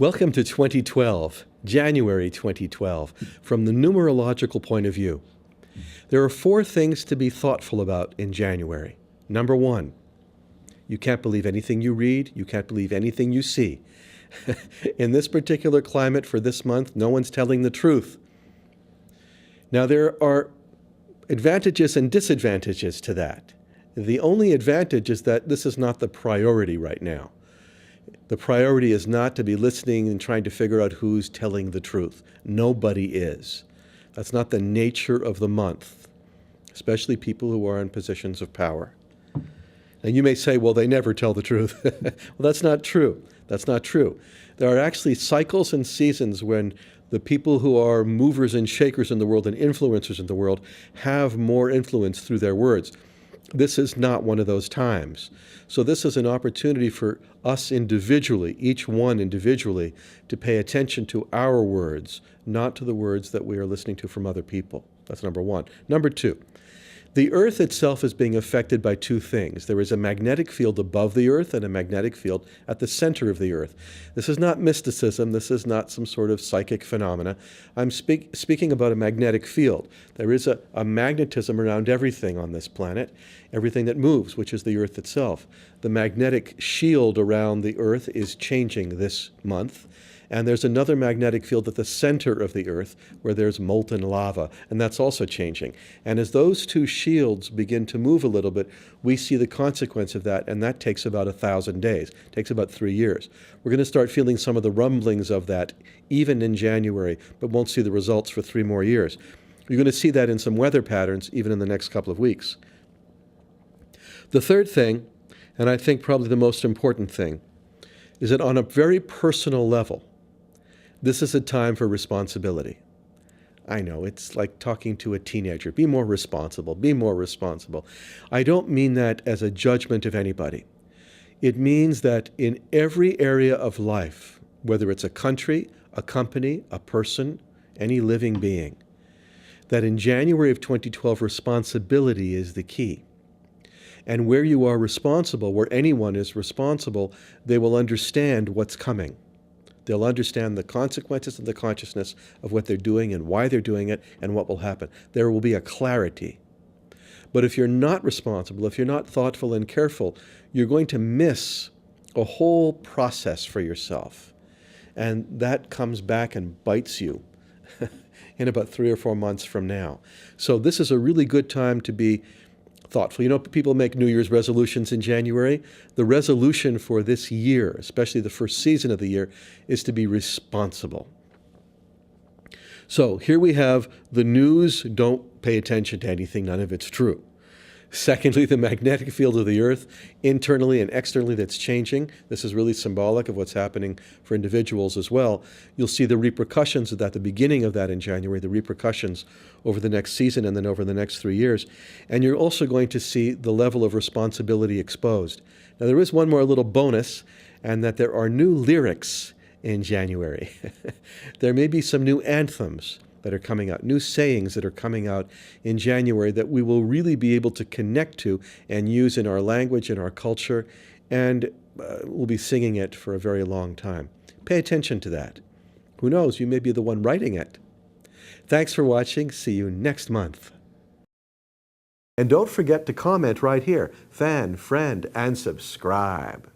Welcome to 2012, January 2012, from the numerological point of view. There are 4 things to be thoughtful about in January. Number 1, you can't believe anything you read, you can't believe anything you see. In this particular climate for this month, no one's telling the truth. Now, there are advantages and disadvantages to that. The only advantage is that this is not the priority right now. The priority is not to be listening and trying to figure out who's telling the truth. Nobody is. That's not the nature of the month, especially people who are in positions of power. And you may say, well, they never tell the truth. Well, that's not true. That's not true. There are actually cycles and seasons when the people who are movers and shakers in the world and influencers in the world have more influence through their words. This is not one of those times. So this is an opportunity for us individually, each one individually, to pay attention to our words, not to the words that we are listening to from other people. That's number 1. Number 2, the Earth itself is being affected by 2 things. There is a magnetic field above the Earth and a magnetic field at the center of the Earth. This is not mysticism. This is not some sort of psychic phenomena. I'm speaking about a magnetic field. There is a magnetism around everything on this planet, everything that moves, which is the Earth itself. The magnetic shield around the Earth is changing this month. And there's another magnetic field at the center of the Earth where there's molten lava, and that's also changing. And as those 2 shields begin to move a little bit, we see the consequence of that, and that takes about 1,000 days. It takes about 3 years. We're going to start feeling some of the rumblings of that even in January, but won't see the results for 3 more years. You're going to see that in some weather patterns even in the next couple of weeks. The third thing, and I think probably the most important thing, is that on a very personal level, this is a time for responsibility. I know, it's like talking to a teenager. Be more responsible. Be more responsible. I don't mean that as a judgment of anybody. It means that in every area of life, whether it's a country, a company, a person, any living being, that in January of 2012, responsibility is the key. And where you are responsible, where anyone is responsible, they will understand what's coming. They'll understand the consequences and the consciousness of what they're doing and why they're doing it and what will happen. There will be a clarity. But if you're not responsible, if you're not thoughtful and careful, you're going to miss a whole process for yourself. And that comes back and bites you in about 3 or 4 months from now. So this is a really good time to be thoughtful. You know, people make New Year's resolutions in January. The resolution for this year, especially the first season of the year, is to be responsible. So here we have the news. Don't pay attention to anything. None of it's true. Secondly, the magnetic field of the Earth, internally and externally, that's changing. This is really symbolic of what's happening for individuals as well. You'll see the repercussions of that, the beginning of that in January, the repercussions over the next season and then over the next 3 years. And you're also going to see the level of responsibility exposed. Now, there is one more little bonus, and that there are new lyrics in January. There may be some new anthems that are coming out, new sayings that are coming out in January that we will really be able to connect to and use in our language, in our culture, and we'll be singing it for a very long time. Pay attention to that. Who knows, you may be the one writing it. Thanks for watching. See you next month. And don't forget to comment right here, fan, friend, and subscribe.